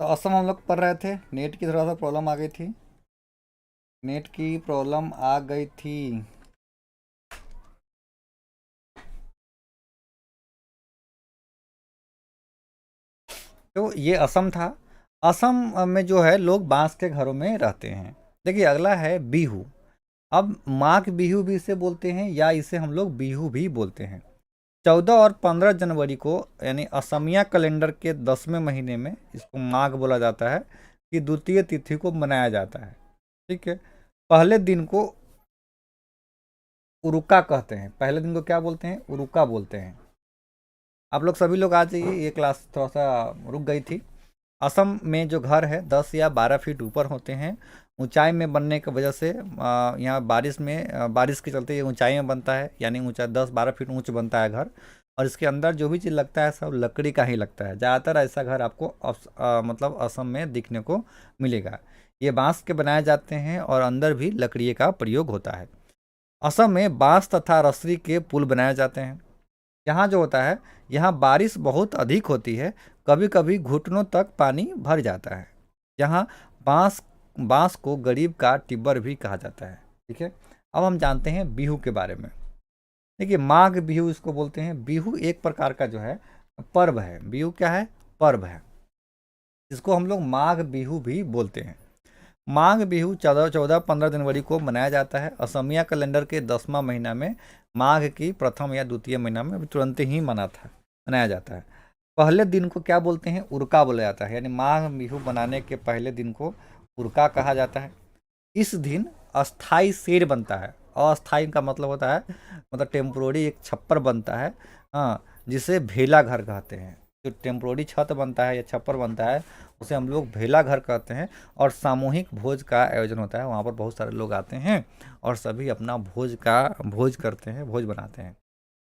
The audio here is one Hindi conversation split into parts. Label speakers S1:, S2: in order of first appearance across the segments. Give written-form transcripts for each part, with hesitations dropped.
S1: तो असम हम लोग पढ़ रहे थे, नेट की थोड़ा सा प्रॉब्लम आ गई थी। नेट की प्रॉब्लम आ गई थी। तो ये असम था। असम में जो है लोग बांस के घरों में रहते हैं। देखिए अगला है बिहू। अब माघ बिहू भी इसे बोलते हैं या इसे हम लोग बिहू भी बोलते हैं। 14 और 15 जनवरी को यानी असमिया कैलेंडर के 10वें महीने में इसको माघ बोला जाता है कि द्वितीय तिथि को मनाया जाता है। ठीक है। पहले दिन को उरुका कहते हैं। पहले दिन को क्या बोलते हैं? उरुका बोलते हैं। आप लोग सभी लोग आ जाइए, ये क्लास थोड़ा सा रुक गई थी। असम में जो घर है 10 या 12 फीट ऊपर होते हैं। ऊंचाई में बनने की वजह से यहाँ बारिश में बारिश के चलते ये ऊंचाई में बनता है, यानी ऊंचा 10-12 फीट ऊंच बनता है घर। और इसके अंदर जो भी चीज़ लगता है सब लकड़ी का ही लगता है। ज़्यादातर ऐसा घर आपको मतलब असम में दिखने को मिलेगा। ये बांस के बनाए जाते हैं और अंदर भी लकड़ी का प्रयोग होता है। असम में बांस तथा रस्सी के पुल बनाए जाते हैं। यहाँ जो होता है, यहाँ बारिश बहुत अधिक होती है। कभी कभी घुटनों तक पानी भर जाता है। यहाँ बांस बांस को गरीब का टिब्बर भी कहा जाता है। ठीक है। अब हम जानते हैं बिहू के बारे में। देखिए माघ बिहू इसको बोलते हैं। बिहू एक प्रकार का जो है पर्व है। बिहू क्या है? पर्व है। इसको हम लोग माघ बिहू भी बोलते हैं। माघ बिहू 14-15 जनवरी को मनाया जाता है। असमिया कैलेंडर के 10वां महीना में माघ की प्रथम या द्वितीय महीना में तुरंत ही मनाया जाता है। पहले दिन को क्या बोलते हैं? उरका बोला जाता है। यानी माघ बिहू मनाने के पहले दिन को उरका कहा जाता है। इस दिन अस्थाई शेर बनता है। अस्थाई का मतलब होता है, मतलब टेम्पोररी एक छप्पर बनता है। हाँ, जिसे भेला घर कहते हैं। जो टेम्पोररी छत बनता है या छप्पर बनता है उसे हम लोग भेला घर कहते हैं। और सामूहिक भोज का आयोजन होता है। वहाँ पर बहुत सारे लोग आते हैं और सभी अपना भोज करते हैं, भोज बनाते हैं।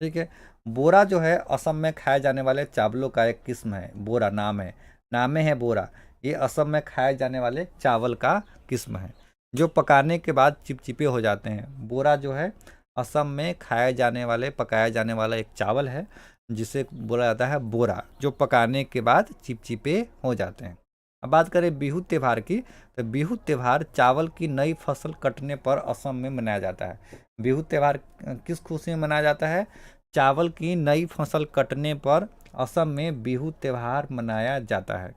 S1: ठीक है। बोरा जो है असम में खाए जाने वाले चावलों का एक किस्म है। बोरा नाम है, नामे है बोरा। ये असम में खाए जाने वाले चावल का किस्म है जो पकाने के बाद चिपचिपे हो जाते हैं। बोरा जो है असम में खाए जाने वाले पकाया जाने वाला एक चावल है जिसे बोला जाता है बोरा, जो पकाने के बाद चिपचिपे हो जाते हैं। अब बात करें बिहू त्योहार की, तो बिहू त्योहार चावल की नई फसल कटने पर असम में मनाया जाता है। बिहू त्योहार किस खुशी में मनाया जाता है? चावल की नई फसल कटने पर असम में बिहू त्योहार मनाया जाता है।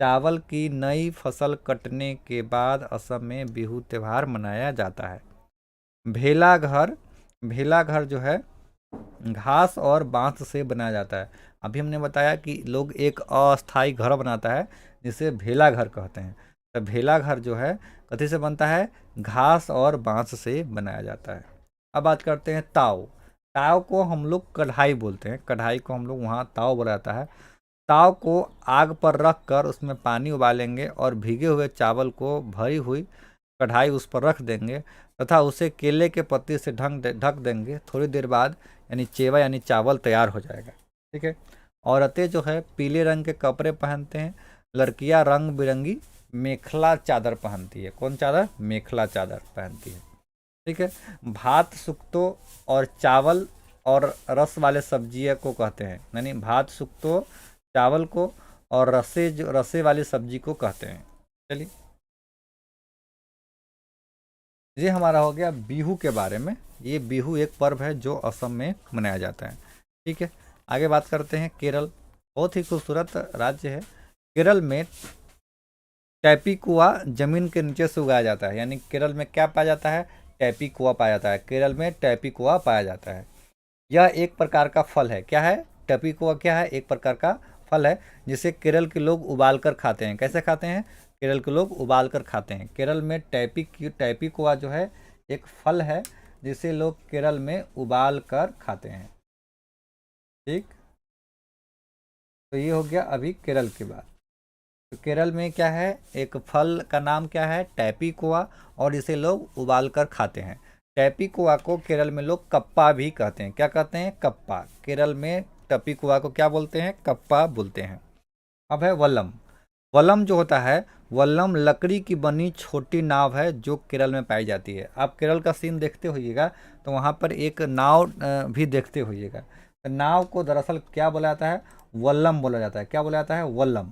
S1: चावल की नई फसल कटने के बाद असम में बिहू त्योहार मनाया जाता है। भेला घर, भेला घर जो है घास और बांस से बनाया जाता है। अभी हमने बताया कि लोग एक अस्थाई घर बनाता है जिसे भेला घर कहते हैं। तो भेला घर जो है कथी से बनता है? घास और बांस से बनाया जाता है। अब बात करते हैं ताव। ताव को हम लोग कढ़ाई बोलते हैं। कढ़ाई को हम लोग वहाँ ताव बोला जाता है। ताव को आग पर रख कर उसमें पानी उबालेंगे और भीगे हुए चावल को भरी हुई कढ़ाई उस पर रख देंगे तथा उसे केले के पत्ते से ढक देंगे। थोड़ी देर बाद यानी चेवा यानी चावल तैयार हो जाएगा। ठीक है। औरतें जो है पीले रंग के कपड़े पहनते हैं। लड़कियां रंग बिरंगी मेखला चादर पहनती है। कौन चादर? मेखला चादर पहनती है। ठीक है। भात सुक्तो और चावल और रस वाले सब्जियों को कहते हैं। यानी भात सुक्तो चावल को और रसे वाली सब्जी को कहते हैं। चलिए, ये हमारा हो गया बिहू के बारे में। ये बिहू एक पर्व है जो असम में मनाया जाता है। ठीक है। आगे बात करते हैं केरल। बहुत ही खूबसूरत राज्य है। केरल में टैपी कुआ जमीन के नीचे से उगाया जाता है। यानी केरल में क्या पाया जाता है? टैपी कुआ पाया जाता है। केरल में टैपी कुआ पाया जाता है। यह एक प्रकार का फल है। क्या है? टैपी कुआ क्या है? एक प्रकार का फल है जिसे केरल के लोग उबाल कर खाते हैं। कैसे खाते हैं? केरल के लोग उबाल कर खाते हैं। केरल में टैपी कुआ जो है एक फल है जिसे लोग केरल में उबाल कर खाते हैं। ठीक। तो ये हो गया अभी केरल की बात। तो केरल में क्या है? एक फल का नाम क्या है? टैपी कुआ, और इसे लोग उबाल कर खाते हैं। टैपी कुआ को केरल में लोग कप्पा भी कहते हैं। क्या कहते हैं? कप्पा। केरल में टैपी कुआ को क्या बोलते हैं? कप्पा बोलते हैं। अब है वल्लम। वल्लम जो होता है, वल्लम लकड़ी की बनी छोटी नाव है जो केरल में पाई जाती है। आप केरल का सीन देखते होइएगा तो वहाँ पर एक नाव भी देखते होइएगा। तो नाव को दरअसल क्या बोला जाता है? वल्लम बोला जाता है। क्या बोला जाता है? वल्लम।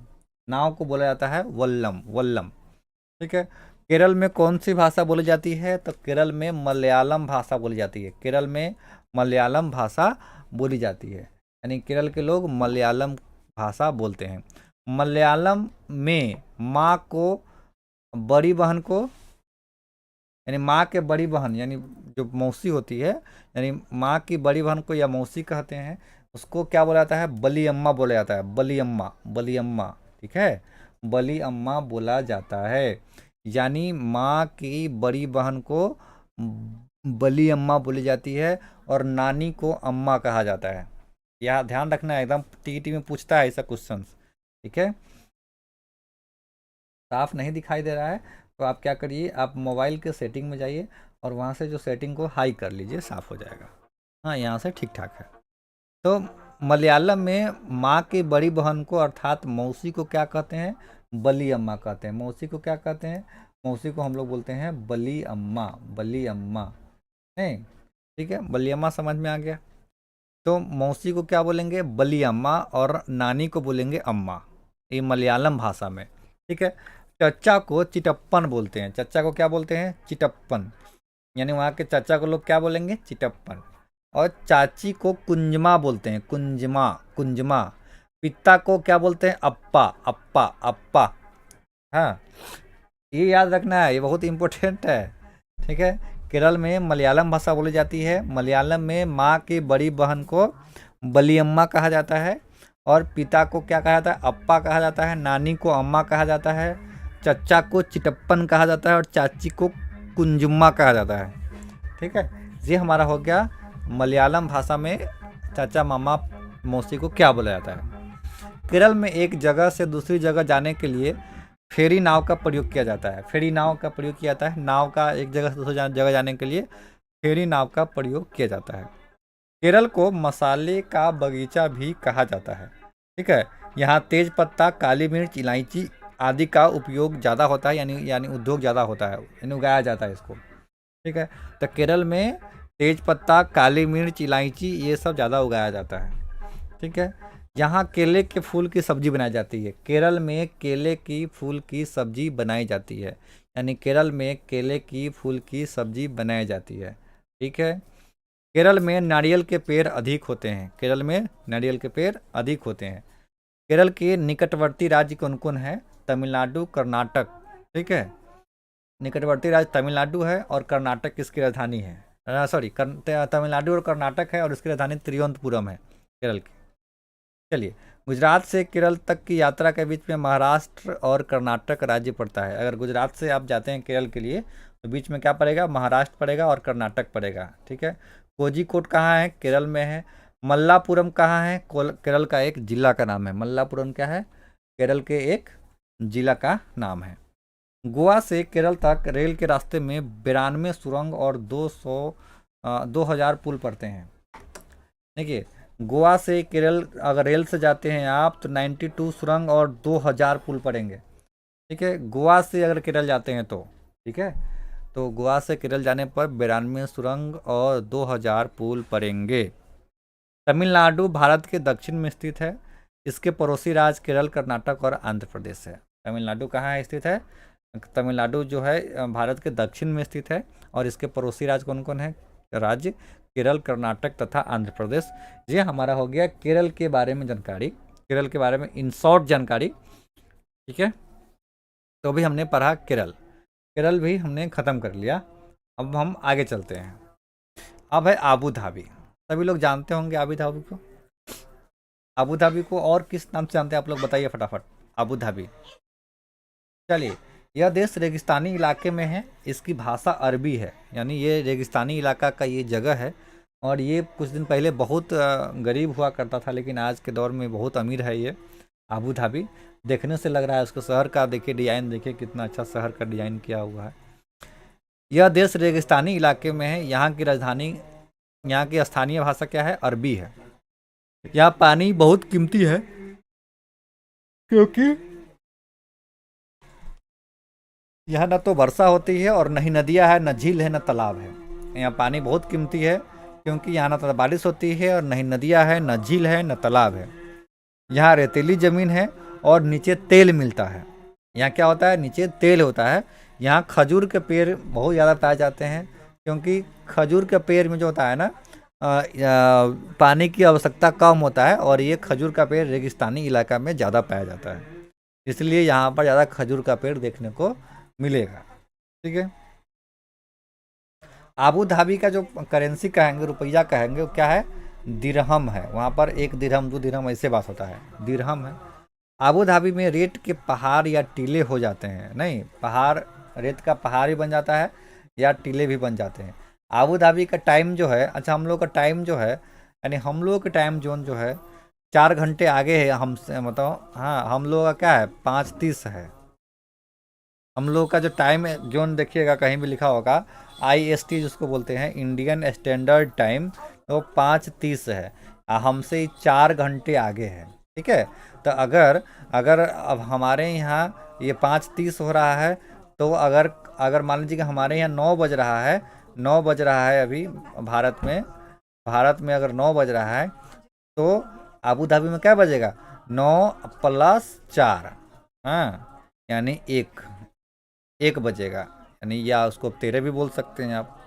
S1: नाव को बोला जाता है वल्लम, वल्लम। ठीक है। केरल में कौन सी भाषा बोली जाती है? तो केरल में मलयालम भाषा बोली जाती है। केरल में मलयालम भाषा बोली जाती है, यानी केरल के लोग मलयालम भाषा बोलते हैं। मलयालम में माँ को, बड़ी बहन को, यानी माँ के बड़ी बहन यानी जो मौसी होती है, यानी माँ की बड़ी बहन को या मौसी कहते हैं, उसको क्या बोला जाता है? बली अम्मा बोला जाता है। बली अम्मा, बली अम्मा। ठीक है, बली अम्मा बोला जाता है। यानी माँ की बड़ी बहन को बली अम्मा बोली जाती है और नानी को अम्मा कहा जाता है। यह ध्यान रखना है, एकदम टीईटी में पूछता है ऐसा क्वेश्चन। ठीक है, साफ नहीं दिखाई दे रहा है तो आप क्या करिए, आप मोबाइल के सेटिंग में जाइए और वहाँ से जो सेटिंग को हाई कर लीजिए, साफ हो जाएगा। हाँ, यहाँ से ठीक ठाक है। तो मलयालम में माँ की बड़ी बहन को अर्थात मौसी को क्या कहते हैं? बली अम्मा कहते हैं। मौसी को क्या कहते हैं? मौसी को हम लोग बोलते हैं बली अम्मा, बली अम्मा। नहीं, ठीक है, बली अम्मा समझ में आ गया। तो मौसी को क्या बोलेंगे? बली अम्मा, और नानी को बोलेंगे अम्मा, ये मलयालम भाषा में। ठीक है। चच्चा को चिटप्पन बोलते हैं। चच्चा को क्या बोलते हैं? चिटप्पन, यानी वहाँ के चाचा को लोग क्या बोलेंगे? चिटप्पन। और चाची को कुंजमा बोलते हैं, कुंजमा, कुंजमा। पिता को क्या बोलते हैं? अप्पा, अप्पा, अप्पा। हाँ, ये याद रखना है, ये बहुत इंपॉर्टेंट है। ठीक है। केरल में मलयालम भाषा बोली जाती है। मलयालम में माँ की बड़ी बहन को बलियम्मा कहा जाता है और पिता को क्या कहा जाता है? अप्पा कहा जाता है। नानी को अम्मा कहा जाता है। चच्चा को चिटप्पन कहा जाता है और चाची को कुंजुम्मा कहा जाता है। ठीक है, ये हमारा हो गया मलयालम भाषा में चाचा, मामा, मौसी को क्या बोला जाता है। केरल में एक जगह से दूसरी जगह जाने के लिए फेरी नाव का प्रयोग किया जाता है। फेरी नाव का प्रयोग किया जाता है। नाव का एक जगह से दूसरी जगह जाने के लिए फेरी नाव का प्रयोग किया जाता है। केरल को मसाले का बगीचा भी कहा जाता है। ठीक है, यहाँ तेज पत्ता, काली मिर्च, इलायची आदि का उपयोग ज़्यादा होता है, यानी उद्योग ज़्यादा होता है, यानी उगाया जाता है इसको। ठीक है, तो केरल में तेज पत्ता, काली मिर्च, इलायची ये सब ज़्यादा उगाया जाता है। ठीक है, यहाँ केले के फूल की सब्जी बनाई जाती है। केरल में केले की फूल की सब्जी बनाई जाती है, यानी केरल में केले की फूल की सब्जी बनाई जाती है। ठीक है, केरल में नारियल के पेड़ अधिक होते हैं। केरल में नारियल के पेड़ अधिक होते हैं। केरल के निकटवर्ती राज्य कौन कौन है? तमिलनाडु, कर्नाटक। ठीक है, निकटवर्ती राज्य तमिलनाडु है और कर्नाटक किसकी राजधानी है? सॉरी, तमिलनाडु और कर्नाटक है और इसकी राजधानी तिरुवनंतपुरम है केरल की। चलिए, गुजरात से केरल तक की यात्रा के बीच में महाराष्ट्र और कर्नाटक राज्य पड़ता है। अगर गुजरात से आप जाते हैं केरल के लिए तो बीच में क्या पड़ेगा? महाराष्ट्र पड़ेगा और कर्नाटक पड़ेगा। ठीक है, कोझिकोड कहाँ है? केरल में है। मल्लापुरम कहाँ है? केरल का एक जिला का नाम है। मल्लापुरम क्या है? केरल के एक जिला का नाम है। गोवा से केरल तक रेल के रास्ते में 92 सुरंग और 2000 पुल पड़ते हैं। देखिए, गोवा से केरल अगर रेल से जाते हैं आप तो 92 सुरंग और 2000 पुल पड़ेंगे। ठीक है, गोवा से अगर केरल जाते हैं तो, ठीक है, तो गोवा से केरल जाने पर 92 सुरंग और 2000 पुल पड़ेंगे। तमिलनाडु भारत के दक्षिण में स्थित है। इसके पड़ोसी राज्य केरल, कर्नाटक और आंध्र प्रदेश है। तमिलनाडु कहाँ स्थित है? तमिलनाडु जो है भारत के दक्षिण में स्थित है और इसके पड़ोसी राज्य कौन कौन है? राज्य केरल, कर्नाटक तथा आंध्र प्रदेश। ये हमारा हो गया केरल के बारे में जानकारी, केरल के बारे में इन शॉर्ट जानकारी। ठीक है, तो भी हमने पढ़ा केरल, केरल भी हमने ख़त्म कर लिया। अब हम आगे चलते हैं। अब है आबू धाबी। सभी लोग जानते होंगे आबू धाबी को। आबू धाबी को और किस नाम से जानते हैं आप लोग? बताइए फटाफट। Abu Dhabi. चलिए, यह देश रेगिस्तानी इलाके में है। इसकी भाषा अरबी है, यानी ये रेगिस्तानी इलाका का ये जगह है और ये कुछ दिन पहले बहुत गरीब हुआ करता था, लेकिन आज के दौर में बहुत अमीर है ये आबू धाबी। देखने से लग रहा है, उसको शहर का देखिए डिज़ाइन, देखिए कितना अच्छा शहर का डिज़ाइन किया हुआ है। यह देश रेगिस्तानी इलाके में है। यहाँ की राजधानी, यहाँ की स्थानीय भाषा क्या है? अरबी है। यहाँ पानी बहुत कीमती है क्योंकि यहाँ न तो वर्षा होती है और न ही नदियाँ है, न झील है, न तालाब है। यहाँ पानी बहुत कीमती है क्योंकि यहाँ न तो बारिश होती है और न ही नदियाँ है, न झील है, न तालाब है। यहाँ रेतीली ज़मीन है और नीचे तेल मिलता है। यहाँ क्या होता है, नीचे तेल होता है। यहाँ खजूर के पेड़ बहुत ज़्यादा पाए जाते हैं, क्योंकि खजूर के पेड़ में जो होता है ना पानी की आवश्यकता कम होता है, और ये खजूर का पेड़ रेगिस्तानी इलाका में ज़्यादा पाया जाता है, इसलिए यहाँ पर ज़्यादा खजूर का पेड़ देखने को मिलेगा। ठीक है। आबू धाबी का जो करेंसी कहेंगे, रुपया कहेंगे, वो क्या है, दिरहम है। वहाँ पर एक दिरहम, दो दिरहम ऐसे बात होता है, दिरहम है। आबू धाबी में रेत के पहाड़ या टीले हो जाते हैं, नहीं पहाड़, रेत का पहाड़ भी बन जाता है या टीले भी बन जाते हैं। आबू धाबी का टाइम जो है, अच्छा हम लोग का टाइम जो है, यानी हम लोग का टाइम जोन जो है 4 घंटे आगे है हमसे, मतलब हाँ हम लोग का क्या है 5:30 है। हम लोग का जो टाइम जोन देखिएगा कहीं भी लिखा होगा IST जिसको बोलते हैं, इंडियन स्टैंडर्ड टाइम, तो 5:30 है, हमसे 4 घंटे आगे है। ठीक है। तो अगर अगर अब हमारे यहाँ ये 5:30 हो रहा है, तो अगर अगर मान लीजिए कि हमारे यहाँ 9 बज रहा है, 9 बज रहा है अभी भारत में अगर 9 बज रहा है, तो अबू धाबी में क्या बजेगा, 9+4, हाँ यानी 1 बजेगा, यानी या उसको 13 भी बोल सकते हैं आप।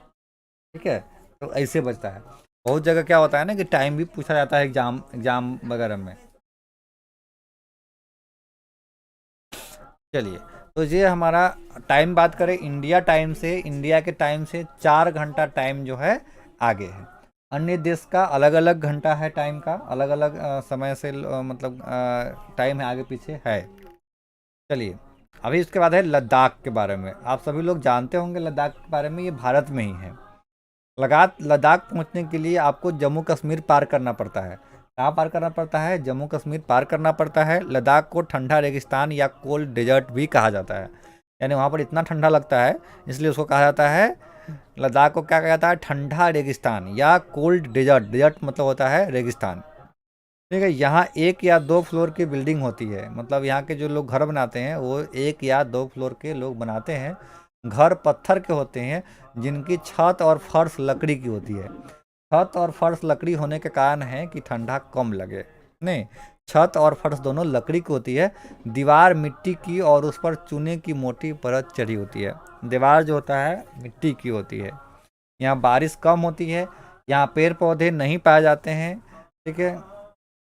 S1: ठीक है। तो ऐसे बजता है। बहुत जगह क्या होता है ना कि टाइम भी पूछा जाता है एग्जाम एग्जाम वगैरह में। चलिए, तो ये हमारा टाइम बात करें इंडिया टाइम से, इंडिया के टाइम से 4 घंटा टाइम जो है आगे है। अन्य देश का अलग अलग घंटा है, टाइम का अलग अलग समय से मतलब टाइम है आगे पीछे है। चलिए, अभी इसके बाद है लद्दाख के बारे में। आप सभी लोग जानते होंगे लद्दाख के बारे में, ये भारत में ही है। लद्दाख पहुंचने के लिए आपको जम्मू कश्मीर पार करना पड़ता है। कहाँ पार करना पड़ता है, जम्मू कश्मीर पार करना पड़ता है। लद्दाख को ठंडा रेगिस्तान या कोल्ड डेजर्ट भी कहा जाता है, यानी वहाँ पर इतना ठंडा लगता है, इसलिए उसको कहा जाता है, लद्दाख को क्या कहा जाता है, ठंडा रेगिस्तान या कोल्ड डेजर्ट। डेजर्ट मतलब होता है रेगिस्तान। ठीक है। यहाँ 1 या 2 फ्लोर की बिल्डिंग होती है, मतलब यहाँ के जो लोग घर बनाते हैं वो 1 या 2 फ्लोर के लोग बनाते हैं। घर पत्थर के होते हैं, जिनकी छत और फर्श लकड़ी की होती है। छत और फर्श लकड़ी होने के कारण है कि ठंडा कम लगे। नहीं, छत और फर्श दोनों लकड़ी की होती है। दीवार मिट्टी की और उस पर चूने की मोटी परत चढ़ी होती है। दीवार जो होता है मिट्टी की होती है। यहाँ बारिश कम होती है। यहाँ पेड़ पौधे नहीं पाए जाते हैं। ठीक है।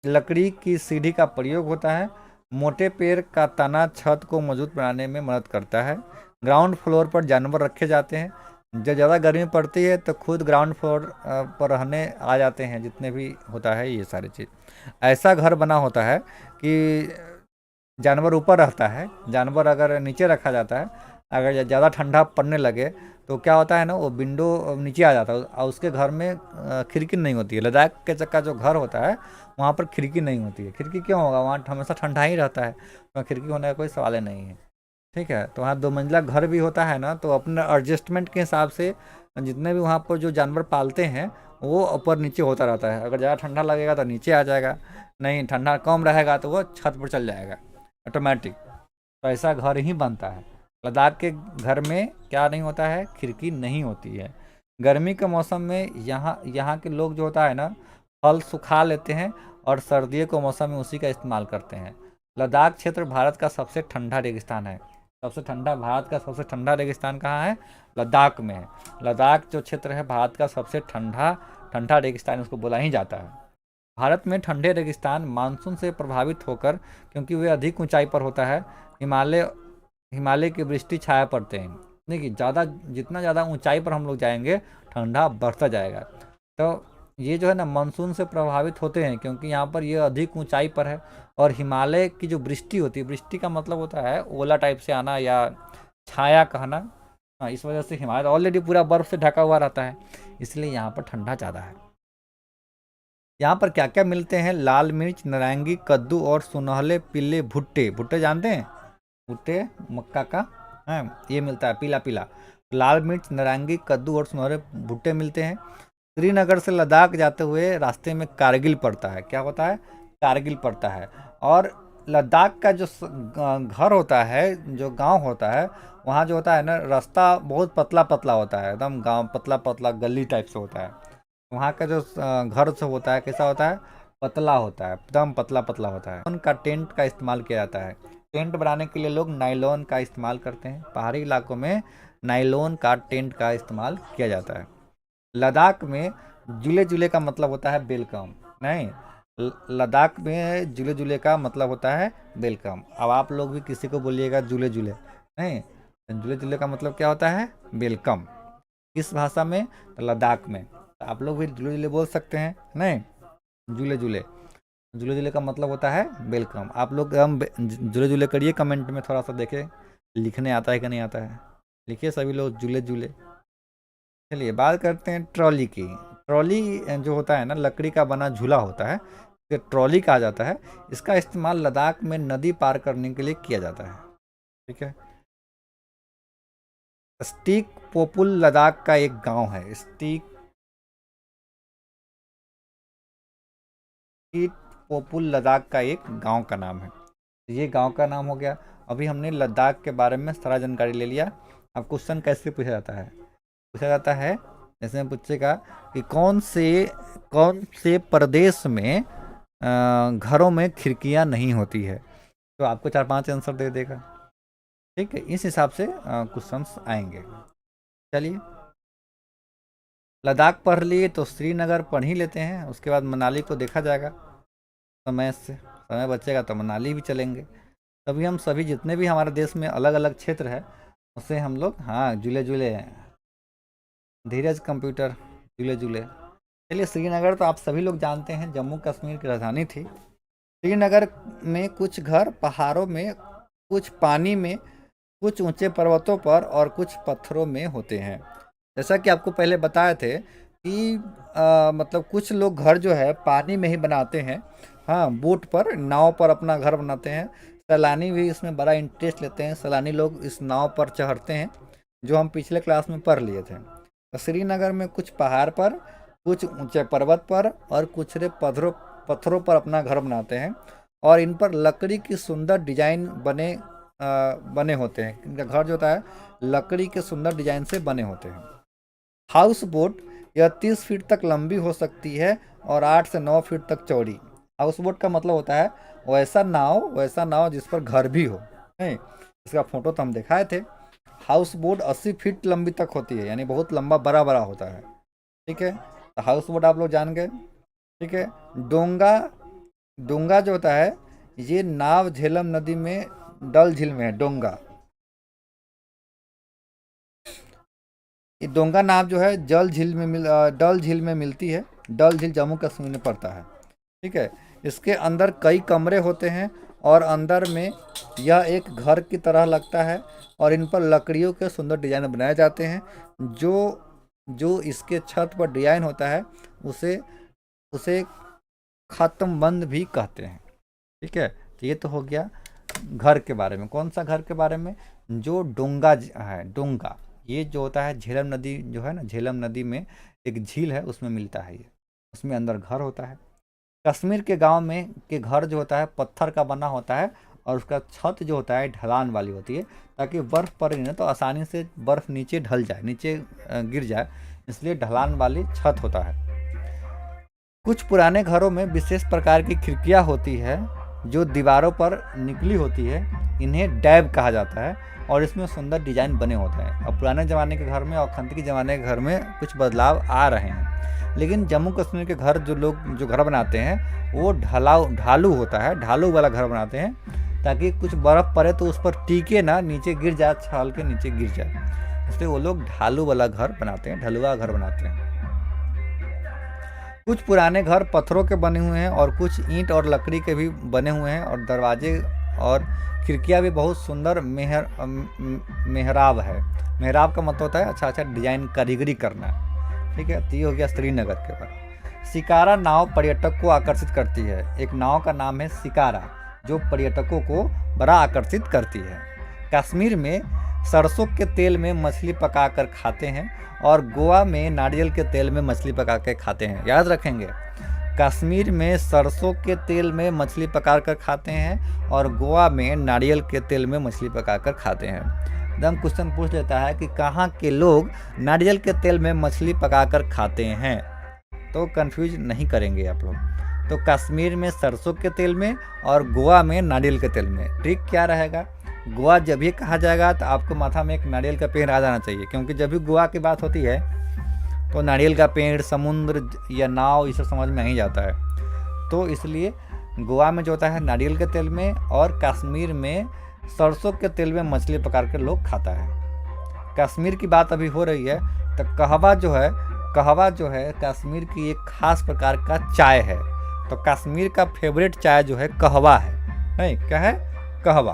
S1: लकड़ी की सीढ़ी का प्रयोग होता है। मोटे पेड़ का तना छत को मजबूत बनाने में मदद करता है। ग्राउंड फ्लोर पर जानवर रखे जाते हैं। जब ज़्यादा गर्मी पड़ती है तो खुद ग्राउंड फ्लोर पर रहने आ जाते हैं, जितने भी होता है ये सारी चीज़। ऐसा घर बना होता है कि जानवर ऊपर रहता है, जानवर अगर नीचे रखा जाता है, अगर ज़्यादा ठंडा पड़ने लगे तो क्या होता है ना, वो विंडो नीचे आ जाता है और उसके घर में खिड़की नहीं होती है। लद्दाख के चक्का जो घर होता है वहाँ पर खिड़की नहीं होती है। खिड़की क्यों होगा, वहाँ हमेशा ठंडा ही रहता है, वहाँ खिड़की होने का कोई सवाल ही नहीं है। ठीक है। तो वहाँ 2 मंजिला घर भी होता है ना, तो अपने एडजस्टमेंट के हिसाब से जितने भी वहाँ पर जो जानवर पालते हैं वो ऊपर नीचे होता रहता है। अगर ज़्यादा ठंडा लगेगा तो नीचे आ जाएगा, नहीं ठंडा कम रहेगा तो वो छत पर चल जाएगा ऑटोमेटिक। तो ऐसा घर ही बनता है। लद्दाख के घर में क्या नहीं होता है, खिड़की नहीं होती है। गर्मी के मौसम में यहाँ के लोग जो होता है ना, फल सुखा लेते हैं और सर्दियों के मौसम में उसी का इस्तेमाल करते हैं। लद्दाख क्षेत्र भारत का सबसे ठंडा रेगिस्तान है। भारत का सबसे ठंडा रेगिस्तान कहाँ है, लद्दाख में है। लद्दाख जो क्षेत्र है भारत का सबसे ठंडा रेगिस्तान उसको बोला ही जाता है। भारत में ठंडे रेगिस्तान मानसून से प्रभावित होकर, क्योंकि वे अधिक ऊंचाई पर होता है, हिमालय की वृष्टि छाया पड़ते हैं। देखिए जितना ज़्यादा ऊंचाई पर हम लोग जाएंगे ठंडा बढ़ता जाएगा। तो ये जो है ना मानसून से प्रभावित होते हैं, क्योंकि यहाँ पर ये अधिक ऊंचाई पर है। और हिमालय की जो वृष्टि होती है, वृष्टि का मतलब होता है ओला टाइप से आना या छाया कहना। हाँ, इस वजह से हिमालय ऑलरेडी पूरा बर्फ से ढका हुआ रहता है, इसलिए यहाँ पर ठंडा ज़्यादा है। यहाँ पर क्या क्या मिलते हैं, लाल मिर्च, नारंगी, कद्दू और सुनहले पीले भुट्टे। भुट्टे जानते हैं, भुट्टे मक्का का है, ये मिलता है पीला पीला। लाल मिर्च, नारंगी, कद्दू और सुनहरे भुट्टे मिलते हैं। श्रीनगर से लद्दाख जाते हुए रास्ते में कारगिल पड़ता है। क्या होता है, कारगिल पड़ता है। और लद्दाख का जो घर होता है, जो गांव होता है, वहाँ जो होता है ना, रास्ता बहुत पतला पतला होता है, एकदम गांव पतला पतला गली टाइप से होता है। वहाँ का जो घर से होता है कैसा होता है, पतला होता है, एकदम पतला पतला होता है। नायलॉन का टेंट का इस्तेमाल किया जाता है। टेंट बनाने के लिए लोग नायलॉन का इस्तेमाल करते हैं। पहाड़ी इलाकों में नायलॉन का टेंट का इस्तेमाल किया जाता है। लद्दाख में जुले जुले का मतलब होता है वेलकम। नहीं, लद्दाख में जुले जुले का मतलब होता है वेलकम। अब आप लोग भी किसी को बोलिएगा जुले जुले, नहीं, जुले जुले का मतलब क्या होता है? वेलकम। किस भाषा में? तो लद्दाख में। तो आप लोग भी जुले जुले बोल सकते हैं, नहीं, जुले जुले। जुले जुले का मतलब होता है वेलकम। आप लोग हम जुले जुले करिए कमेंट में, थोड़ा सा देखें लिखने आता है कि नहीं आता है। लिखिए सभी लोग जुले जुले। चलिए बात करते हैं ट्रॉली की। ट्रॉली जो होता है ना, लकड़ी का बना झूला होता है, इसे ट्रॉली कहा जाता है। इसका इस्तेमाल लद्दाख में नदी पार करने के लिए किया जाता है। ठीक है। स्टिक पोपुल लद्दाख का एक गांव है। स्टिक पोपुल लद्दाख का एक गांव का नाम है। ये गांव का नाम हो गया। अभी हमने लद्दाख के बारे में सारा जानकारी ले लिया। अब क्वेश्चन कैसे पूछा जाता है? पूछा जाता है जैसे मैं पूछेगा कि कौन से प्रदेश में घरों में खिड़कियां नहीं होती है, तो आपको 4-5 आंसर दे देगा। ठीक है, इस हिसाब से क्वेश्चंस आएंगे। चलिए, लद्दाख पढ़ लिए तो श्रीनगर पढ़ ही लेते हैं, उसके बाद मनाली को देखा जाएगा। समय बचेगा तो मनाली भी चलेंगे। तभी हम सभी जितने भी हमारे देश में अलग अलग क्षेत्र है उससे हम लोग, हाँ, जुले जुले हैं। धीरज कंप्यूटर, जुले जुले। चलिए, श्रीनगर तो आप सभी लोग जानते हैं, जम्मू कश्मीर की राजधानी थी। श्रीनगर में कुछ घर पहाड़ों में, कुछ पानी में, कुछ ऊंचे पर्वतों पर और कुछ पत्थरों में होते हैं। जैसा कि आपको पहले बताए थे कि मतलब कुछ लोग घर जो है पानी में ही बनाते हैं, हाँ, बोट पर, नाव पर अपना घर बनाते हैं। सैलानी भी इसमें बड़ा इंटरेस्ट लेते हैं। सैलानी लोग इस नाव पर चढ़ते हैं, जो हम पिछले क्लास में पढ़ लिए थे। तो श्रीनगर में कुछ पहाड़ पर, कुछ ऊंचे पर्वत पर और कुछ पत्थरों पर अपना घर बनाते हैं, और इन पर लकड़ी की सुंदर डिजाइन बने होते हैं। इनका घर जो होता है लकड़ी के सुंदर डिजाइन से बने होते हैं। हाउस बोट यह 30 फीट तक लंबी हो सकती है और 8 से 9 फीट तक चौड़ी। हाउस बोट का मतलब होता है वैसा नाव जिस पर घर भी हो। नहीं, इसका फोटो तो हम दिखाए थे। हाउस बोट 80 फीट लंबी तक होती है, यानी बहुत लंबा बड़ा बड़ा होता है। ठीक है, तो हाउस बोट आप लोग जान गए। ठीक है। डोंगा जो होता है, ये नाव झेलम नदी में, डल झील में है। डोंगा, ये डोंगा नाव जो है डल झील में मिलती है। डल झील जम्मू कश्मीर में पड़ता है। ठीक है। इसके अंदर कई कमरे होते हैं और अंदर में यह एक घर की तरह लगता है, और इन पर लकड़ियों के सुंदर डिजाइन बनाए जाते हैं। जो इसके छत पर डिजाइन होता है उसे खत्मबंद भी कहते हैं। ठीक है, तो ये तो हो गया घर के बारे में। कौन सा घर के बारे में? जो डोंगा है, डोंगा, ये जो होता है झेलम नदी जो है ना, झेलम नदी में एक झील है, उसमें मिलता है ये, उसमें अंदर घर होता है। कश्मीर के गांव में के घर जो होता है पत्थर का बना होता है, और उसका छत जो होता है ढलान वाली होती है, ताकि बर्फ़ पड़े ना तो आसानी से बर्फ़ नीचे ढल जाए, नीचे गिर जाए, इसलिए ढलान वाली छत होता है। कुछ पुराने घरों में विशेष प्रकार की खिड़कियां होती है जो दीवारों पर निकली होती है, इन्हें डैब कहा जाता है, और इसमें सुंदर डिजाइन बने होते हैं। अब पुराने ज़माने के घर में और खंडकी ज़माने के घर में कुछ बदलाव आ रहे हैं, लेकिन जम्मू कश्मीर के घर जो घर बनाते हैं वो ढालू होता है, ढालू वाला घर बनाते हैं, ताकि कुछ बर्फ़ पड़े तो उस पर टीके ना, नीचे गिर जाए, छाल के नीचे गिर जाए, इसलिए वो लोग ढालू वाला घर बनाते हैं, ढलुआ घर बनाते हैं। कुछ पुराने घर पत्थरों के बने हुए हैं और कुछ ईंट और लकड़ी के भी बने हुए हैं, और दरवाजे और खिड़कियां भी बहुत सुंदर मेहराब है। मेहराब का मतलब होता है अच्छा डिजाइन, कारीगरी करना। ठीक है, तो ये हो गया श्रीनगर के बारे। शिकारा नाव पर्यटक को आकर्षित करती है। एक नाव का नाम है शिकारा, जो पर्यटकों को बड़ा आकर्षित करती है। कश्मीर में सरसों के तेल में मछली पकाकर खाते हैं, और गोवा में नारियल के तेल में मछली पका के खाते हैं। याद रखेंगे, कश्मीर में सरसों के तेल में मछली पकाकर खाते हैं, और गोवा में नारियल के तेल में मछली पकाकर खाते हैं। एकदम क्वेश्चन पूछ लेता है कि कहाँ के लोग नारियल के तेल में मछली पकाकर खाते हैं, तो कंफ्यूज नहीं करेंगे आप लोग। तो कश्मीर में सरसों के तेल में और गोवा में नारियल के तेल में। ट्रिक क्या रहेगा, गोवा जब भी कहा जाएगा तो आपको माथा में एक नारियल का पेड़ आ जाना चाहिए, क्योंकि जब भी गोवा की बात होती है तो नारियल का पेड़, समुद्र या नाव, ये सब समझ में नहीं जाता है। तो इसलिए गोवा में जो होता है नारियल के तेल में, और कश्मीर में सरसों के तेल में मछली पकाड़ कर लोग खाता है। कश्मीर की बात अभी हो रही है तो कहवा जो है कश्मीर की एक खास प्रकार का चाय है। तो कश्मीर का फेवरेट चाय जो है कहवा है, नहीं क्या है, कहवा।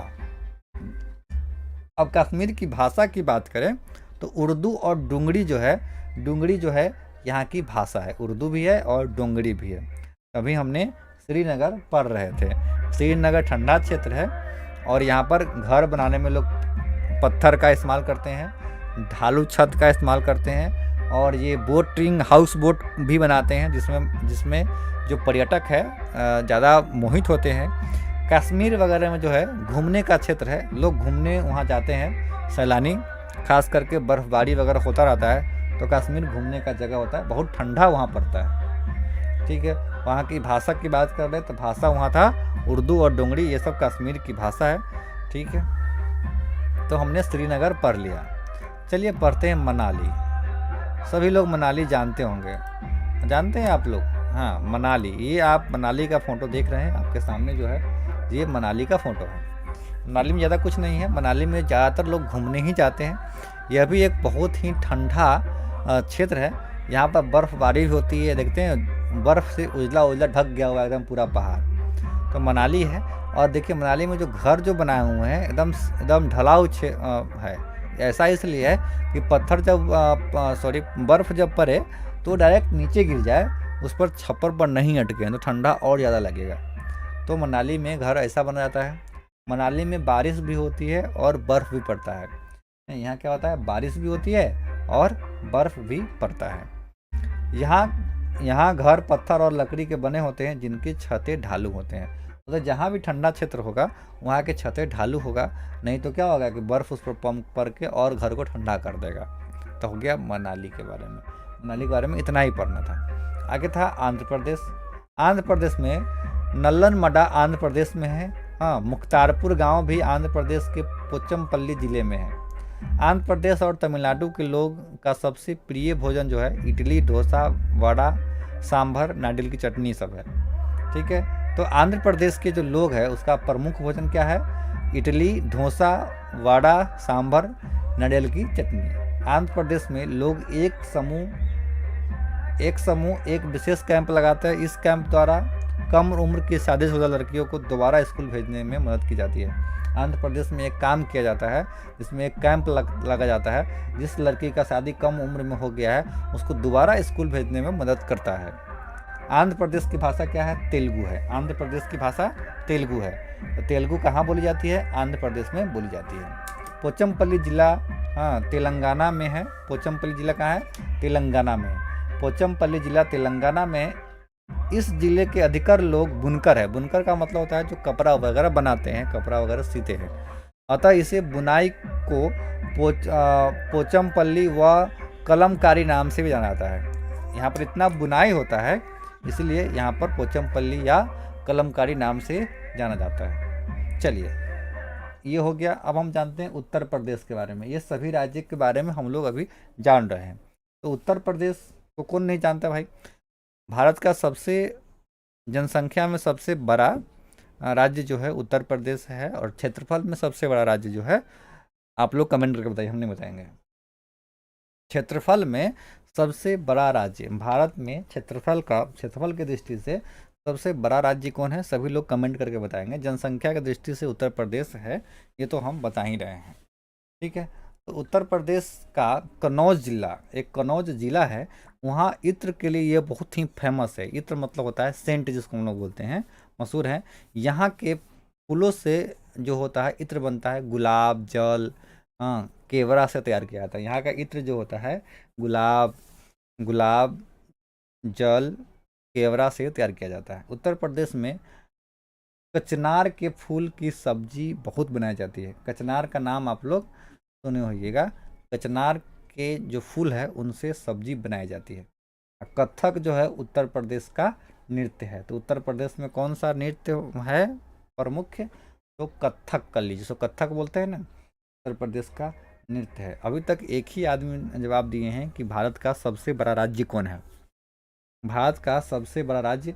S1: अब कश्मीर की भाषा की बात करें तो उर्दू और डोंगरी जो है यहाँ की भाषा है। उर्दू भी है और डोंगरी भी है। अभी हमने श्रीनगर पढ़ रहे थे। श्रीनगर ठंडा क्षेत्र है और यहाँ पर घर बनाने में लोग पत्थर का इस्तेमाल करते हैं, ढालू छत का इस्तेमाल करते हैं, और ये बोटिंग हाउस बोट भी बनाते हैं जिसमें जो पर्यटक है ज़्यादा मोहित होते हैं। कश्मीर वगैरह में जो है घूमने का क्षेत्र है, लोग घूमने वहाँ जाते हैं, सैलानी, खास करके बर्फ़बारी वगैरह होता रहता है तो कश्मीर घूमने का जगह होता है। बहुत ठंडा वहाँ पड़ता है, ठीक है। वहाँ की भाषा की बात कर रहे तो भाषा वहाँ था उर्दू और डोंगरी, ये सब कश्मीर की भाषा है, ठीक है। तो हमने श्रीनगर पढ़ लिया। चलिए पढ़ते हैं मनाली। सभी लोग मनाली जानते होंगे, जानते हैं आप लोग? हाँ, मनाली, ये आप मनाली का फ़ोटो देख रहे हैं आपके सामने जो है, ये मनाली का फ़ोटो है। मनाली में ज़्यादा कुछ नहीं है, मनाली में ज़्यादातर लोग घूमने ही जाते हैं। यह भी एक बहुत ही ठंडा क्षेत्र है, यहाँ पर बर्फ़बारी होती है, देखते हैं बर्फ़ से उजला उजला ढक गया हुआ एकदम पूरा पहाड़, तो मनाली है। और देखिए मनाली में जो घर जो बनाए हुए हैं एकदम ढलाऊ है। ऐसा इसलिए है कि पत्थर जब बर्फ़ जब पड़े तो डायरेक्ट नीचे गिर जाए, उस पर छप्पर पर नहीं अटके तो ठंडा और ज़्यादा लगेगा। तो मनाली में घर ऐसा बना जाता है। मनाली में बारिश भी होती है और बर्फ़ भी पड़ता है। यहाँ क्या होता है, बारिश भी होती है और बर्फ़ भी पड़ता है। यहाँ घर पत्थर और लकड़ी के बने होते हैं जिनकी छतें ढालू होते हैं। तो जहाँ भी ठंडा क्षेत्र होगा वहाँ के छतें ढालू होगा, नहीं तो क्या होगा कि बर्फ़ उस पर पंप पड़ के और घर को ठंडा कर देगा। तो हो गया मनाली के बारे में। मनाली के बारे में इतना ही पढ़ना था। आगे था आंध्र प्रदेश। आंध्र प्रदेश में नल्लन मडा आंध्र प्रदेश में है। हाँ, मुख्तारपुर गांव भी आंध्र प्रदेश के पोचमपल्ली ज़िले में है। आंध्र प्रदेश और तमिलनाडु के लोग का सबसे प्रिय भोजन जो है इडली, डोसा, वड़ा, सांभर, नारियल की चटनी सब है, ठीक है। तो आंध्र प्रदेश के जो लोग हैं उसका प्रमुख भोजन क्या है, इडली, डोसा, वड़ा, सांभर, नारियल की चटनी। आंध्र प्रदेश में लोग एक विशेष कैंप लगाते हैं। इस कैंप द्वारा कम उम्र की शादीशुदा लड़कियों को दोबारा स्कूल भेजने में मदद की जाती है। आंध्र प्रदेश में एक काम किया जाता है जिसमें एक कैंप लगा जाता है। जिस लड़की का शादी कम उम्र में हो गया है उसको दोबारा स्कूल भेजने में मदद करता है। आंध्र प्रदेश की भाषा क्या है, तेलुगु है। आंध्र प्रदेश की भाषा तेलुगु है। तो तेलुगु कहाँ बोली जाती है, आंध्र प्रदेश में बोली जाती है। पोचमपल्ली जिला, हाँ, तेलंगाना में है। पोचमपल्ली जिला कहाँ है, तेलंगाना में। पोचमपल्ली जिला तेलंगाना में। इस जिले के अधिकतर लोग बुनकर है। बुनकर का मतलब होता है जो कपड़ा वगैरह बनाते हैं, कपड़ा वगैरह सीते हैं। अतः इसे बुनाई को पोचमपल्ली व कलमकारी नाम से भी जाना जाता है। यहाँ पर इतना बुनाई होता है इसलिए यहाँ पर पोचमपल्ली या कलमकारी नाम से जाना जाता है। चलिए ये हो गया। अब हम जानते हैं उत्तर प्रदेश के बारे में। ये सभी राज्य के बारे में हम लोग अभी जान रहे हैं। तो उत्तर प्रदेश को कौन नहीं जानता भाई। भारत का सबसे जनसंख्या में सबसे बड़ा राज्य जो है उत्तर प्रदेश है, और क्षेत्रफल में सबसे बड़ा राज्य जो है, आप लोग कमेंट करके बताइए, हम नहीं बताएंगे। क्षेत्रफल में सबसे बड़ा राज्य भारत में, क्षेत्रफल की दृष्टि से सबसे बड़ा राज्य कौन है, सभी लोग कमेंट करके बताएंगे। जनसंख्या की दृष्टि से उत्तर प्रदेश है, ये तो हम बता ही रहे हैं, ठीक है। तो उत्तर प्रदेश का कन्नौज जिला, एक कन्नौज जिला है, वहाँ इत्र के लिए ये बहुत ही फेमस है। इत्र मतलब होता है सेंट, जिसको हम लोग बोलते हैं, मशहूर है। यहाँ के फूलों से जो होता है इत्र बनता है, गुलाब जल, हाँ, केवड़ा से तैयार किया जाता है। यहाँ का इत्र जो होता है गुलाब जल केवड़ा से तैयार किया जाता है। उत्तर प्रदेश में कचनार के फूल की सब्जी बहुत बनाई जाती है। कचनार का नाम आप लोग सुने होइएगा। कचनार के जो फूल है उनसे सब्जी बनाई जाती है। कथक जो है उत्तर प्रदेश का नृत्य है। तो उत्तर प्रदेश में कौन सा नृत्य है प्रमुख? तो कथक कर लीजिए, सो कथक बोलते हैं ना, उत्तर प्रदेश का नृत्य है। अभी तक एक ही आदमी जवाब दिए हैं कि भारत का सबसे बड़ा राज्य कौन है। भारत का सबसे बड़ा राज्य,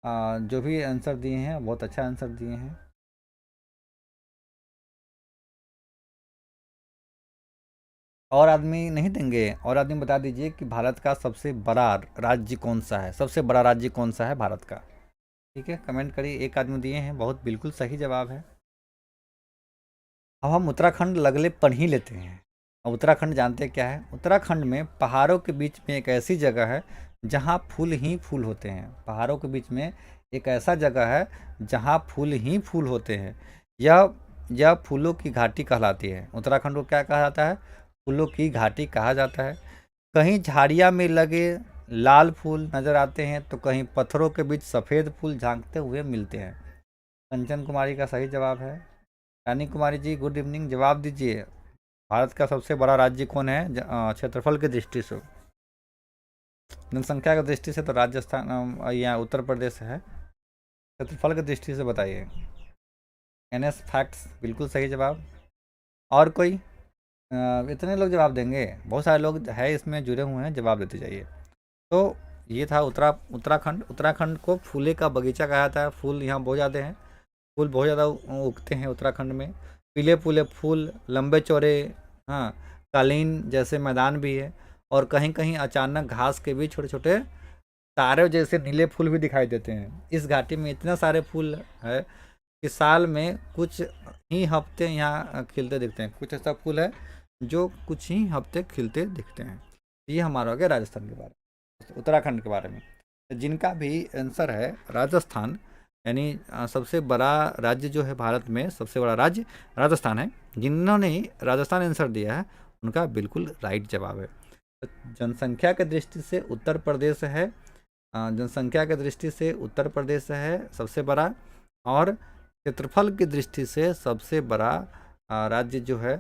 S1: जो भी आंसर दिए हैं बहुत अच्छा आंसर दिए हैं। और आदमी नहीं देंगे? और आदमी बता दीजिए कि भारत का सबसे बड़ा राज्य कौन सा है, सबसे बड़ा राज्य कौन सा है भारत का। ठीक है, कमेंट करिए। एक आदमी दिए हैं, बहुत बिल्कुल सही जवाब है। अब हम उत्तराखंड लगले पढ़ ही लेते हैं। अब उत्तराखंड जानते हैं क्या है? उत्तराखंड में पहाड़ों के बीच में एक ऐसी जगह है जहाँ फूल ही फूल होते हैं। पहाड़ों के बीच में एक ऐसा जगह है जहाँ फूल ही फूल होते हैं। यह यह फूलों की घाटी कहलाती है। उत्तराखंड को क्या कहा जाता है? फूलों की घाटी कहा जाता है। कहीं झाड़ियाँ में लगे लाल फूल नजर आते हैं तो कहीं पत्थरों के बीच सफ़ेद फूल झांकते हुए मिलते हैं। कंचन कुमारी का सही जवाब है। रानी कुमारी जी गुड इवनिंग, जवाब दीजिए। भारत का सबसे बड़ा राज्य कौन है क्षेत्रफल की दृष्टि से? जनसंख्या की दृष्टि से तो राजस्थान या उत्तर प्रदेश है। क्षेत्रफल की दृष्टि से बताइए। एनएस फैक्ट्स बिल्कुल सही जवाब। और कोई? इतने लोग जवाब देंगे? बहुत सारे लोग है इसमें जुड़े हुए हैं, जवाब देते जाइए। तो ये था उत्तराखंड। उत्तराखंड को फूले का बगीचा कहा जाता है। फूल यहाँ बहुत ज़्यादा हैं, फूल बहुत ज़्यादा उगते हैं उत्तराखंड में। पीले पीले फूल, लंबे चौड़े, हाँ, कालीन जैसे मैदान भी है। और कहीं कहीं अचानक घास के बीच छोटे छोटे तारे जैसे नीले फूल भी दिखाई देते हैं। इस घाटी में इतने सारे फूल है कि साल में कुछ ही हफ्ते यहाँ खिलते दिखते हैं। कुछ ऐसा फूल है जो कुछ ही हफ्ते खिलते दिखते हैं। ये हमारा हो गया राजस्थान के बारे में, उत्तराखंड के बारे में। जिनका भी आंसर है राजस्थान, यानी सबसे बड़ा राज्य जो है भारत में, सबसे बड़ा राज्य राजस्थान है। जिन्होंने राजस्थान आंसर दिया है उनका बिल्कुल राइट जवाब है। जनसंख्या के दृष्टि से उत्तर प्रदेश है, जनसंख्या की दृष्टि से उत्तर प्रदेश है सबसे बड़ा। और क्षेत्रफल की दृष्टि से सबसे बड़ा राज्य जो है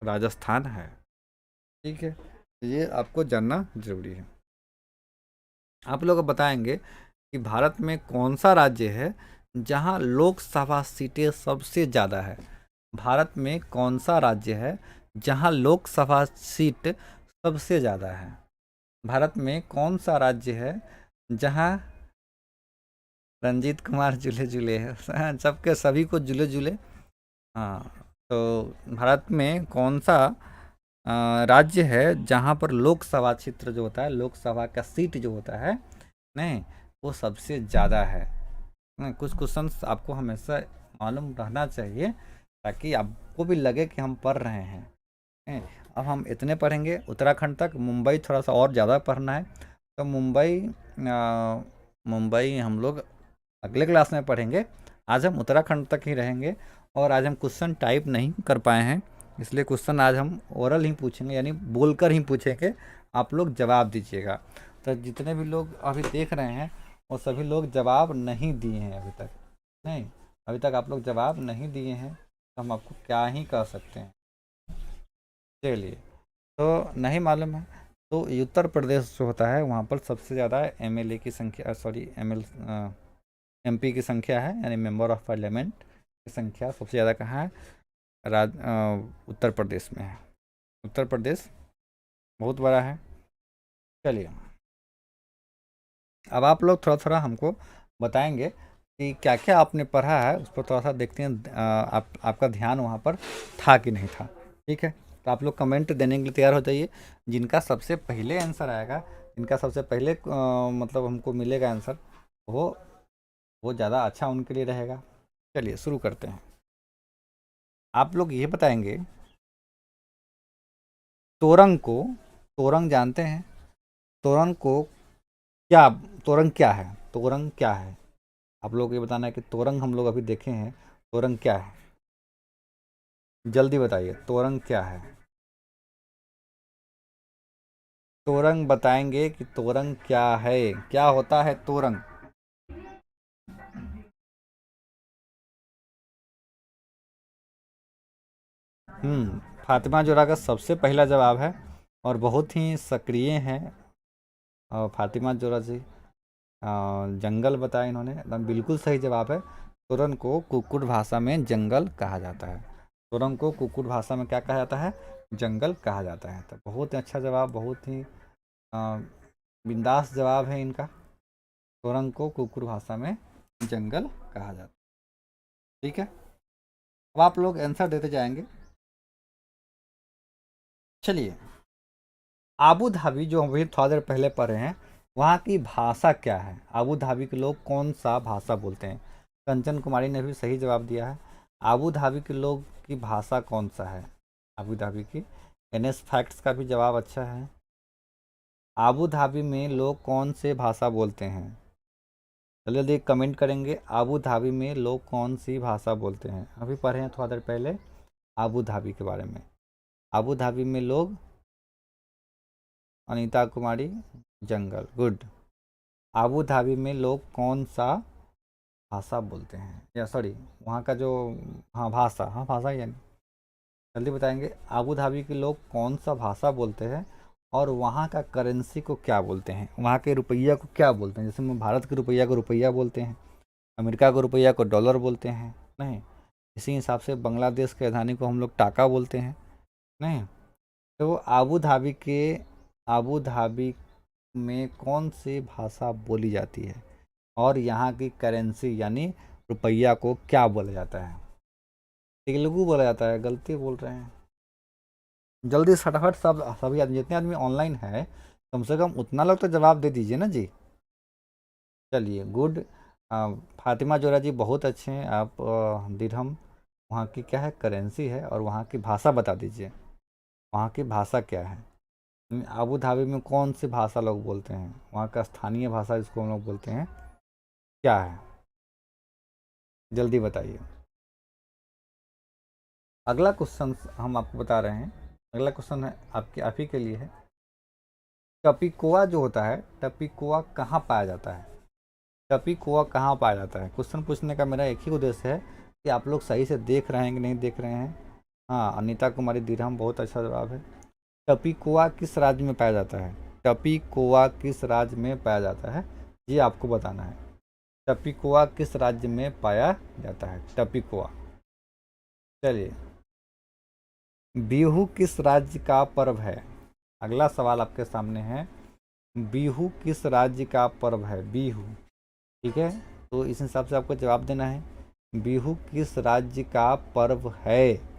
S1: राजस्थान है। ठीक है, ये आपको जानना जरूरी है। आप लोग बताएंगे कि भारत में कौन सा राज्य है जहां लोकसभा सीटें सबसे ज़्यादा है। भारत में कौन सा राज्य है जहां लोकसभा सीट सबसे ज़्यादा है? भारत में कौन सा राज्य है जहां रंजीत कुमार जुले जुले है सबके सभी को जुले जुले। हाँ, तो भारत में कौन सा राज्य है जहाँ पर लोकसभा क्षेत्र जो होता है, लोकसभा का सीट जो होता है नहीं, वो सबसे ज़्यादा है। कुछ क्वेश्चंस आपको हमेशा मालूम रहना चाहिए ताकि आपको भी लगे कि हम पढ़ रहे हैं। अब हम इतने पढ़ेंगे उत्तराखंड तक। मुंबई थोड़ा सा और ज़्यादा पढ़ना है, तो मुंबई हम लोग अगले क्लास में पढ़ेंगे। आज हम उत्तराखंड तक ही रहेंगे। और आज हम क्वेश्चन टाइप नहीं कर पाए हैं, इसलिए क्वेश्चन आज हम ओरल ही पूछेंगे, यानी बोलकर ही पूछेंगे। आप लोग जवाब दीजिएगा। तो जितने भी लोग अभी देख रहे हैं वो सभी लोग जवाब नहीं दिए हैं अभी तक। नहीं, अभी तक आप लोग जवाब नहीं दिए हैं तो हम आपको क्या ही कह सकते हैं। चलिए, तो नहीं मालूम है तो उत्तर प्रदेश जो होता है वहाँ पर सबसे ज़्यादा एमएलए की संख्या, सॉरी एमपी की संख्या है, यानी मेंबर ऑफ पार्लियामेंट की संख्या सबसे ज़्यादा कहाँ है? उत्तर प्रदेश में है। उत्तर प्रदेश बहुत बड़ा है। चलिए, अब आप लोग थोड़ा थोड़ा हमको बताएंगे कि क्या क्या आपने पढ़ा है, उस पर थोड़ा सा देखते हैं आपका ध्यान वहाँ पर था कि नहीं था। ठीक है, तो आप लोग कमेंट देने के लिए तैयार हो जाइए। जिनका सबसे पहले आंसर आएगा, जिनका सबसे पहले मतलब हमको मिलेगा आंसर, वो ज़्यादा अच्छा उनके लिए रहेगा। चलिए शुरू करते हैं। आप लोग ये बताएंगे तोरंग को, तोरंग जानते हैं? तोरंग को क्या, तोरंग क्या है? तोरंग क्या है? आप लोग ये बताना है कि तोरंग हम लोग अभी देखे हैं, तोरंग क्या है? जल्दी बताइए, तोरंग क्या है? तोरंग बताएंगे कि तोरंग क्या है, क्या होता है तोरंग? फातिमा जोरा का सबसे पहला जवाब है और बहुत ही सक्रिय हैं। और फातिमा जोरा जी जंगल बताया इन्होंने, एकदम बिल्कुल सही जवाब है। तोरन को कुकुट भाषा में जंगल कहा जाता है। तोरन को कुकुट भाषा में क्या कहा जाता है? जंगल कहा जाता है। तो बहुत ही अच्छा जवाब, बहुत ही अ, बिंदास जवाब है इनका। तोरन को कुकुट भाषा में जंगल कहा जाता है। ठीक है, अब आप लोग आंसर देते जाएंगे। चलिए, आबू धाबी जो हम अभी थोड़ा देर पहले पढ़े हैं, वहाँ की भाषा क्या है? आबू धाबी के लोग कौन सा भाषा बोलते हैं? कंचन कुमारी ने भी सही जवाब दिया है। आबू धाबी के लोग की भाषा कौन सा है? आबू धाबी की। एनएस फैक्ट्स का भी जवाब अच्छा है। आबू धाबी में लोग कौन से भाषा बोलते हैं? जल्दी जल्दी कमेंट करेंगे। आबू धाबी में लोग कौन सी भाषा बोलते हैं? अभी पढ़े हैं थोड़ा देर पहले आबू धाबी के बारे में। आबू धाबी में लोग, अनीता कुमारी जंगल, गुड। आबू धाबी में लोग कौन सा भाषा बोलते हैं, या सॉरी वहाँ का जो, हाँ भाषा, हाँ भाषा ही है। जल्दी बताएंगे, आबू धाबी के लोग कौन सा भाषा बोलते हैं और वहाँ का करेंसी को क्या बोलते हैं? वहाँ के रुपया को क्या बोलते हैं? जैसे हम भारत के रुपया को रुपया बोलते हैं, अमेरिका को रुपया को डॉलर बोलते हैं, नहीं? इसी हिसाब से बांग्लादेश की राजधानी को हम लोग टाका बोलते हैं, नहीं? तो आबू धाबी में कौन सी भाषा बोली जाती है और यहाँ की करेंसी यानी रुपया को क्या बोला जाता है? तेलुगु बोला जाता है, गलती बोल रहे हैं। जल्दी फटाफट सब सभी आदमी, जितने आदमी ऑनलाइन है कम से कम उतना लोग तो जवाब दे दीजिए ना जी। चलिए, गुड। फातिमा जोरा जी बहुत अच्छे हैं आप। दिरहम वहाँ की क्या है? करेंसी है। और वहाँ की भाषा बता दीजिए, वहाँ की भाषा क्या है? आबू धाबी में कौन सी भाषा लोग बोलते हैं? वहाँ का स्थानीय भाषा जिसको हम लोग बोलते हैं क्या है? जल्दी बताइए। अगला क्वेश्चन हम आपको बता रहे हैं। अगला क्वेश्चन है आपके, आप ही के लिए है। टपिकोआ जो होता है, टपिकोआ कहाँ पाया जाता है? टपिकोआ कहाँ पाया जाता है? क्वेश्चन पूछने का मेरा एक ही उद्देश्य है कि आप लोग सही से देख रहे हैं कि नहीं देख रहे हैं। हाँ, अनीता कुमारी दिरहम बहुत अच्छा जवाब है। टपिकोआ किस राज्य में पाया जाता है? टपिकोआ किस राज्य में पाया जाता है, ये आपको बताना है। टपिकोआ किस राज्य में पाया जाता है? टपिकोआ। चलिए, बिहू किस राज्य का पर्व है? अगला सवाल आपके सामने है, बिहू किस राज्य का पर्व है? बिहू, ठीक है, तो इस हिसाब से आपको जवाब देना है। बिहू किस राज्य का पर्व है?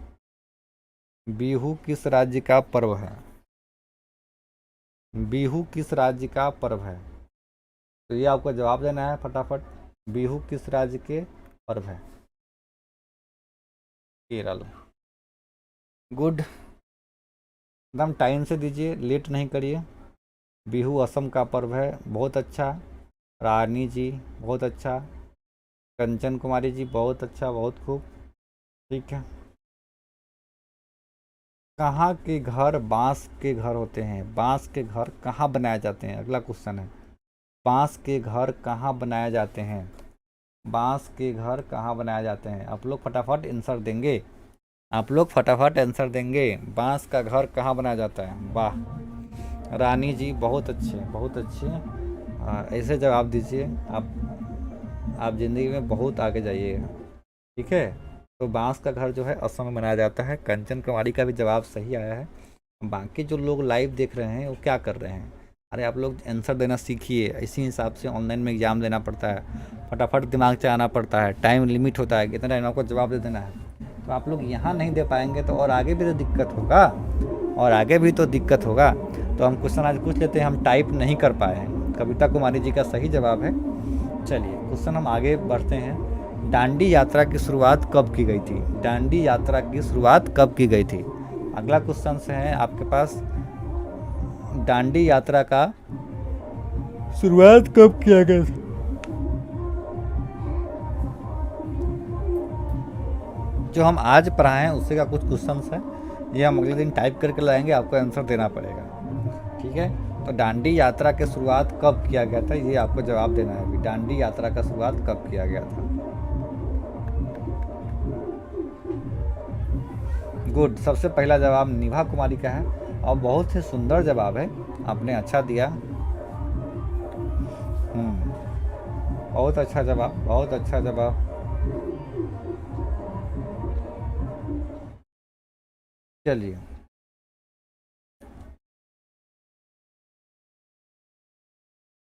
S1: बिहू किस राज्य का पर्व है? बिहू किस राज्य का पर्व है? तो ये आपको जवाब देना है फटाफट। बिहू किस राज्य के पर्व है? केरल, गुड। एकदम टाइम से दीजिए, लेट नहीं करिए। बिहू असम का पर्व है, बहुत अच्छा। रानी जी बहुत अच्छा। कंचन कुमारी जी बहुत अच्छा, बहुत खूब, ठीक है। कहाँ के घर बांस के घर होते हैं? बांस के घर कहाँ बनाए जाते हैं? अगला क्वेश्चन है, बांस के घर कहाँ बनाए जाते हैं? बांस के घर कहाँ बनाए जाते हैं? आप लोग फटाफट आंसर देंगे, आप लोग फटाफट आंसर देंगे। बांस का घर कहाँ बनाया जाता है? वाह रानी जी, बहुत अच्छे, बहुत अच्छे। ऐसे जवाब दीजिए, आप ज़िंदगी में बहुत आगे जाइएगा, ठीक है। तो बांस का घर जो है असम में बनाया जाता है। कंचन कुमारी का भी जवाब सही आया है। बाकी जो लोग लाइव देख रहे हैं वो क्या कर रहे हैं? अरे आप लोग आंसर देना सीखिए। इसी हिसाब से ऑनलाइन में एग्ज़ाम देना पड़ता है, फटाफट दिमाग चलाना पड़ता है, टाइम लिमिट होता है, कितना टाइम आपको जवाब दे देना है। तो आप लोग यहाँ नहीं दे पाएंगे तो और आगे भी तो दिक्कत होगा, और आगे भी तो दिक्कत होगा। तो हम क्वेश्चन आज पूछ लेते हैं, हम टाइप नहीं कर पाए हैं। कविता कुमारी जी का सही जवाब है। चलिए क्वेश्चन हम आगे बढ़ते हैं। दांडी यात्रा की शुरुआत कब की गई थी? दांडी यात्रा की शुरुआत कब की गई थी? अगला क्वेश्चन से है आपके पास, दांडी यात्रा का शुरुआत कब किया गया था? जो हम आज पढ़ाए हैं उससे का कुछ क्वेश्चन है, ये हम अगले दिन टाइप करके लाएंगे, आपको आंसर देना पड़ेगा, ठीक है। तो दांडी यात्रा की शुरुआत कब किया गया था, ये आपको जवाब देना है अभी। दांडी यात्रा का शुरुआत कब किया गया था? गुड, सबसे पहला जवाब निभा कुमारी का है और बहुत ही सुंदर जवाब है, आपने अच्छा दिया। बहुत अच्छा जवाब, बहुत अच्छा जवाब। चलिए,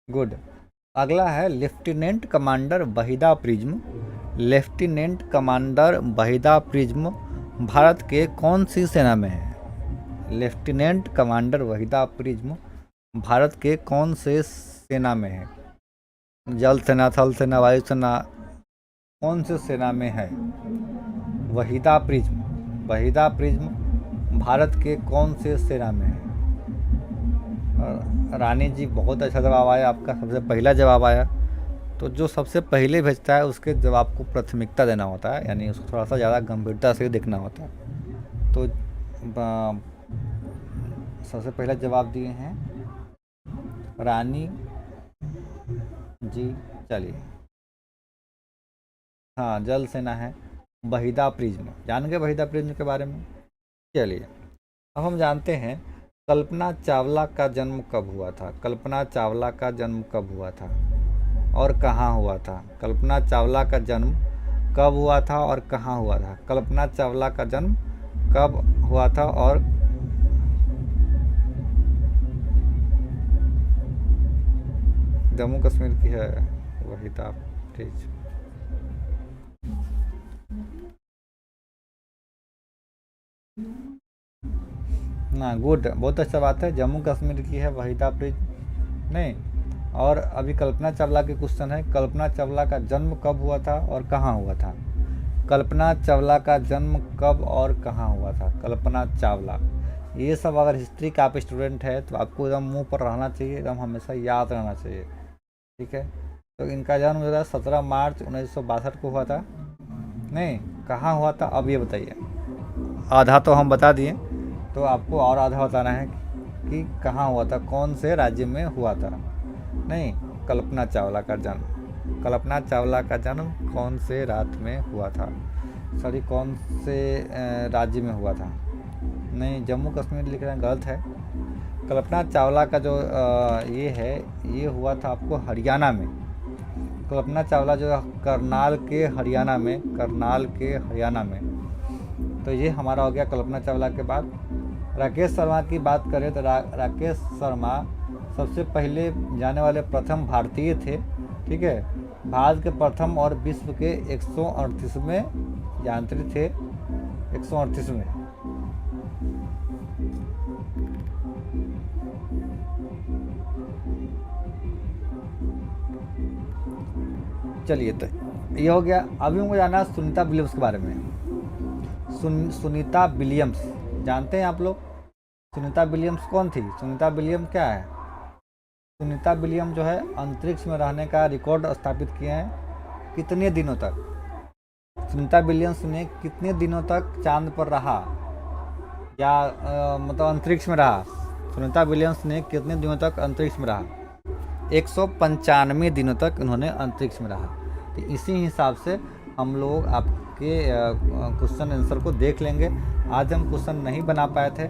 S1: गुड। अगला है lieutenant commander Waheeda prism. Lieutenant commander Waheeda prism Bharat के कौन सी सेना में है? Lieutenant commander Waheeda prism Bharat के कौन से सेना में है? जल सेना, थल सेना, वायु सेना, कौन से सेना में है वहीदा प्रिज्म? वहीदा प्रिज्म भारत के कौन से सेना में है? रानी जी, बहुत अच्छा जवाब आया आपका, सबसे पहला जवाब आया। तो जो सबसे पहले भेजता है उसके जवाब को प्राथमिकता देना होता है, यानी उसको थोड़ा सा ज़्यादा गंभीरता से देखना होता है। तो सबसे पहला जवाब दिए हैं रानी जी। चलिए, हाँ, जल सेना है। वहीदा प्रिज्म, जान गए वहीदा प्रिज्म के बारे में? चलिए, अब हम जानते हैं कल्पना चावला का जन्म कब हुआ था? कल्पना चावला का जन्म कब हुआ था और कहाँ हुआ था? कल्पना चावला का जन्म कब हुआ था और कहाँ हुआ था? कल्पना चावला का जन्म कब हुआ था और जम्मू कश्मीर की है वहीदा प्रिज्म। ना, गुड, बहुत अच्छा बात है। जम्मू कश्मीर की है वहीदा प्रिज्म नहीं। और अभी कल्पना चावला के क्वेश्चन है, कल्पना चावला का जन्म कब हुआ था और कहाँ हुआ था? कल्पना चावला का जन्म कब और कहाँ हुआ था? कल्पना चावला, ये सब अगर हिस्ट्री का आप स्टूडेंट है तो आपको एकदम मुंह पर रहना चाहिए, एकदम हमेशा याद रहना चाहिए, ठीक है। तो इनका जन्म जो है 17 मार्च 1962 को हुआ था। नहीं, कहाँ हुआ था अब ये बताइए। आधा तो हम बता दिए, तो आपको और आधा बताना है कि कहाँ हुआ था, कौन से राज्य में हुआ था। नहीं, कल्पना चावला का जन्म, कल्पना चावला का जन्म कौन से राज्य में हुआ था? सॉरी, कौन से राज्य में हुआ था? नहीं, जम्मू कश्मीर लिख रहे हैं, गलत है। कल्पना चावला का जो ये है, ये हुआ था आपको हरियाणा में। कल्पना चावला जो करनाल के हरियाणा में, करनाल के हरियाणा में। तो ये हमारा हो गया कल्पना चावला के बाद। राकेश शर्मा की बात करें तो राकेश शर्मा सबसे पहले जाने वाले प्रथम भारतीय थे, ठीक है। भारत के प्रथम और विश्व के 138वें यात्री थे, 138वें। चलिए, तो ये हो गया। अभी मुझे जानना है सुनीता विलियम्स के बारे में। सुनीता विलियम्स जानते हैं आप लोग? सुनीता विलियम्स कौन थी? सुनीता विलियम्स क्या है? सुनीता विलियम्स जो है अंतरिक्ष में रहने का रिकॉर्ड स्थापित किए हैं। कितने दिनों तक सुनीता विलियम्स ने कितने दिनों तक चांद पर रहा, या मतलब अंतरिक्ष में रहा? सुनीता विलियम्स ने कितने दिनों तक अंतरिक्ष में रहा? 195 दिनों तक उन्होंने अंतरिक्ष में रहा। तो इसी हिसाब से हम लोग आपके क्वेश्चन आंसर को देख लेंगे। आज हम क्वेश्चन नहीं बना पाए थे।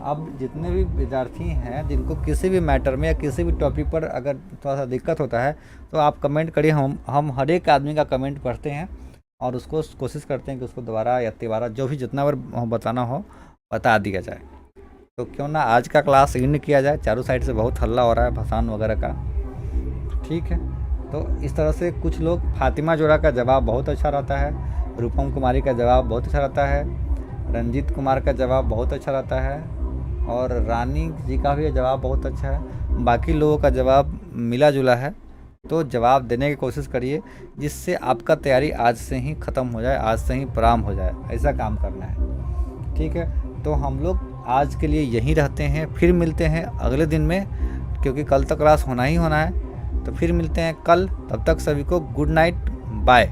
S1: अब जितने भी विद्यार्थी हैं जिनको किसी भी मैटर में या किसी भी टॉपिक पर अगर थोड़ा सा दिक्कत होता है तो आप कमेंट करिए। हम हर एक आदमी का कमेंट पढ़ते हैं और उसको कोशिश करते हैं कि उसको दोबारा या तिबारा जो भी जितना बार बताना हो बता दिया जाए। तो क्यों ना आज का क्लास एंड किया जाए। चारों साइड से बहुत हल्ला हो रहा है भाषण वगैरह का, ठीक है। तो इस तरह से कुछ लोग, फातिमा जोड़ा का जवाब बहुत अच्छा रहता है, रूपम कुमारी का जवाब बहुत अच्छा रहता है, रंजीत कुमार का जवाब बहुत अच्छा रहता है, और रानी जी का भी जवाब बहुत अच्छा है। बाकी लोगों का जवाब मिला जुला है। तो जवाब देने की कोशिश करिए जिससे आपका तैयारी आज से ही ख़त्म हो जाए, आज से ही प्रारंभ हो जाए। ऐसा काम करना है, ठीक है। तो हम लोग आज के लिए यहीं रहते हैं, फिर मिलते हैं अगले दिन में, क्योंकि कल तक क्लास होना ही होना है। तो फिर मिलते हैं कल, तब तक सभी को गुड नाइट, बाय।